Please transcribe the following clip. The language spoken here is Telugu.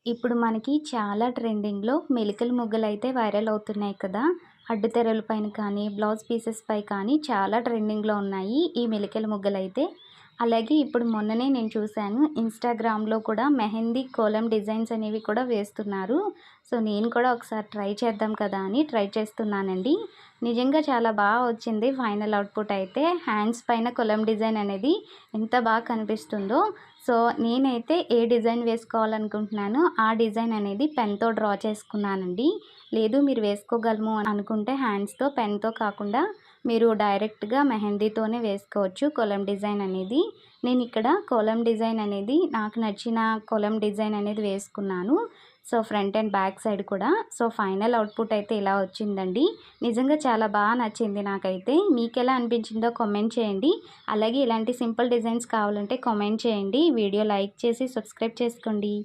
ఇప్పుడు మనకి చాలా ట్రెండింగ్‌లో మెలికల ముగ్గులైతే వైరల్ అవుతున్నాయి కదా! అడ్డుతెరల పైన కానీ, బ్లౌజ్ పీసెస్‌పై కానీ చాలా ట్రెండింగ్‌లో ఉన్నాయి ఈ మెలికల ముగ్గులైతే. అలాగే ఇప్పుడు మొన్ననే నేను చూశాను ఇన్‌స్టాగ్రామ్‌లో కూడా మెహందీ కోలం డిజైన్స్ అనేవి కూడా వేస్తున్నారు. సో, నేను కూడా ఒకసారి ట్రై చేద్దాం కదా అని ట్రై చేస్తున్నానండి. నిజంగా చాలా వచ్చింది ఫైనల్ అవుట్‌పుట్ అయితే. హ్యాండ్స్ పైన కొలం డిజైన్ అనేది ఎంత బాగా కనిపిస్తుందో. సో, నేనైతే ఏ డిజైన్ వేసుకోవాలనుకుంటున్నానో ఆ డిజైన్ అనేది పెన్‌తో డ్రా చేసుకున్నానండి. లేదు మీరు వేసుకోగలము అని అనుకుంటే హ్యాండ్స్‌తో, పెన్‌తో కాకుండా మీరు డైరెక్ట్‌గా మెహందీతోనే వేసుకోవచ్చు కొలం డిజైన్ అనేది. నేనిక్కడ కొలం డిజైన్ అనేది నాకు నచ్చిన కొలం డిజైన్ అనేది వేసుకున్నాను. So, front and back side కూడా. సో, ఫైనల్ అవుట్‌పుట్ అయితే ఇలా వచ్చిందండి. నిజంగా చాలా నచ్చింది నాకైతే. మీకెలా అనిపించిందో కామెంట్ చేయండి. అలాగే ఇలాంటి సింపుల్ డిజైన్స్ కావాలంటే కామెంట్ చేయండి. వీడియో లైక్ చేసి సబ్స్క్రైబ్ చేసుకోండి.